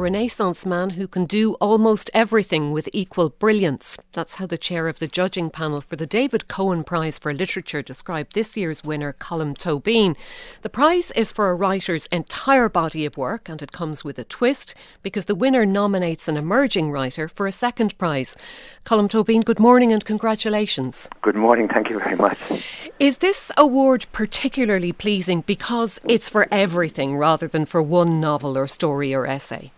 Renaissance man who can do almost everything with equal brilliance. That's how the chair of the judging panel for the David Cohen Prize for Literature described this year's winner, Colm Tóibín. The prize is for a writer's entire body of work, and it comes with a twist because the winner nominates an emerging writer for a second prize. Colm Tóibín, good morning and congratulations. Good morning, thank you very much. Is this award particularly pleasing because it's for everything rather than for one novel or story or essay?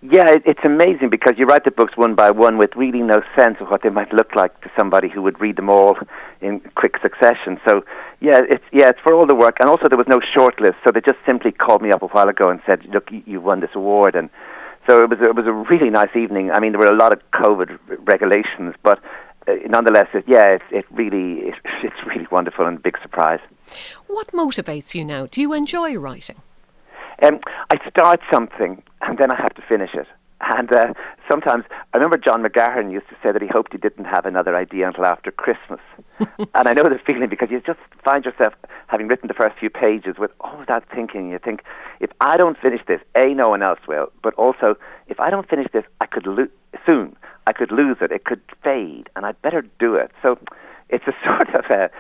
Yeah, it's amazing because you write the books one by one with really no sense of what they might look like to somebody who would read them all in quick succession. So it's for all the work, and also there was no shortlist, so they just simply called me up a while ago and said, "Look, you won this award." And so it was a really nice evening. I mean, there were a lot of COVID regulations, but nonetheless, it's really wonderful and a big surprise. What motivates you now? Do you enjoy writing? I start something and then I have to finish it. And sometimes, I remember John McGahern used to say that he hoped he didn't have another idea until after Christmas. And I know the feeling because you just find yourself having written the first few pages with all of that thinking. You think, if I don't finish this, A, no one else will, but also, if I don't finish this, I could lose it, it could fade, and I'd better do it. So it's a sort of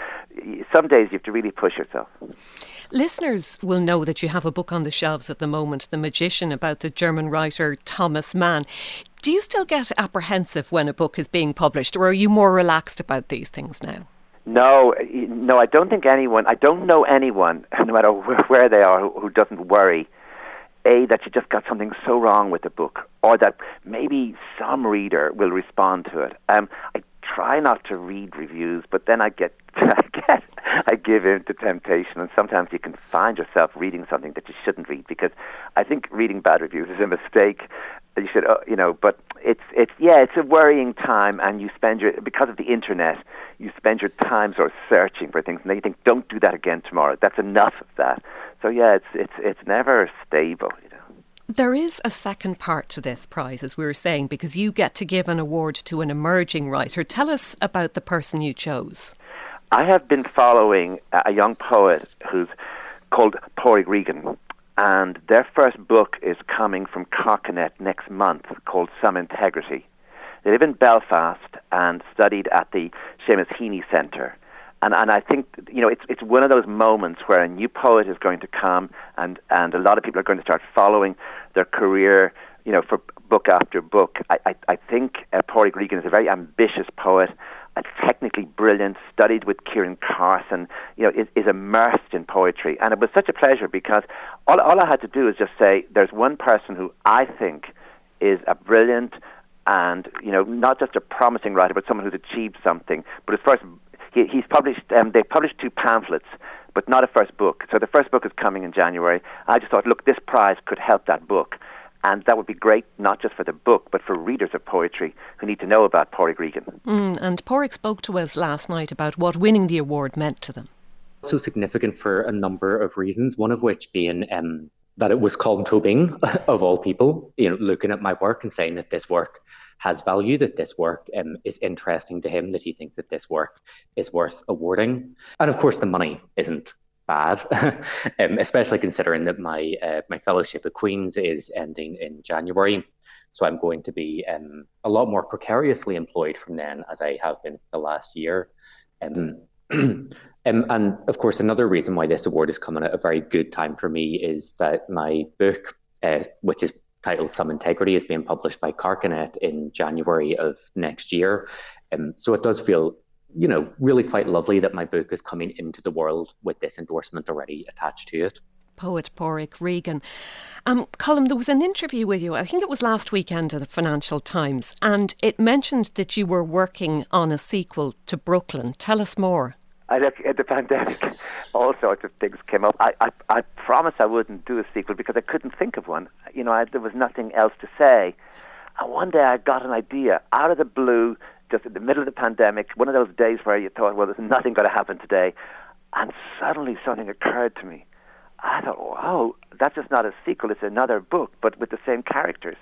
some days you have to really push yourself. Listeners will know that you have a book on the shelves at the moment, The Magician, about the German writer Thomas Mann. Do you still get apprehensive when a book is being published, or are you more relaxed about these things now? No, I don't know anyone, no matter where they are, who doesn't worry, A, that you just got something so wrong with the book, or that maybe some reader will respond to it. I try not to read reviews, but then I give in to temptation, and sometimes you can find yourself reading something that you shouldn't read, because I think reading bad reviews is a mistake. You should, but it's a worrying time, and because of the internet, you spend your time sort of searching for things, and then you think, don't do that again tomorrow. That's enough of that. So it's never stable. There is a second part to this prize, as we were saying, because you get to give an award to an emerging writer. Tell us about the person you chose. I have been following a young poet who's called Pádraig Regan, and their first book is coming from Carcanet next month, called Some Integrity. They live in Belfast and studied at the Seamus Heaney Centre. And I think, it's one of those moments where a new poet is going to come and a lot of people are going to start following their career, for book after book. I think Pádraig Regan is a very ambitious poet, technically brilliant, studied with Kieran Carson, is immersed in poetry. And it was such a pleasure because all I had to do is just say, there's one person who I think is a brilliant and, not just a promising writer, but someone who's achieved something. But his first... He's published. They published 2 pamphlets, but not a first book. So the first book is coming in January. I just thought, look, this prize could help that book, and that would be great, not just for the book, but for readers of poetry who need to know about Pádraig Regan. And Pádraig spoke to us last night about what winning the award meant to them. So significant for a number of reasons. One of which being that it was Colm Tóibín, of all people, looking at my work and saying that this work has value, that this work is interesting to him, that he thinks that this work is worth awarding. And of course, the money isn't bad, especially considering that my fellowship at Queen's is ending in January. So I'm going to be a lot more precariously employed from then, as I have been the last year. And of course, another reason why this award is coming at a very good time for me is that my book, which is titled Some Integrity, is being published by Carcanet in January of next year. So it does feel, really quite lovely that my book is coming into the world with this endorsement already attached to it. Poet Pádraig Regan. Colm, there was an interview with you, I think it was last weekend in the Financial Times, and it mentioned that you were working on a sequel to Brooklyn. Tell us more. At the pandemic, all sorts of things came up. I promised I wouldn't do a sequel because I couldn't think of one. There was nothing else to say. And one day I got an idea out of the blue, just in the middle of the pandemic, one of those days where you thought, well, there's nothing going to happen today. And suddenly something occurred to me. I thought, wow, that's just not a sequel, it's another book, but with the same characters.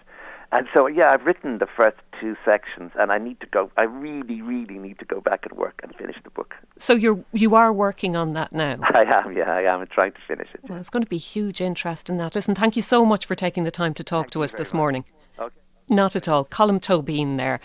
And so, yeah, I've written the first 2 sections, and I really, really need to go back and work and finish the book. So you are working on that now? I am. I'm trying to finish it. Well, there's going to be huge interest in that. Listen, thank you so much for taking the time to talk to us this morning. Okay. Not at all. Colm Tóibín there.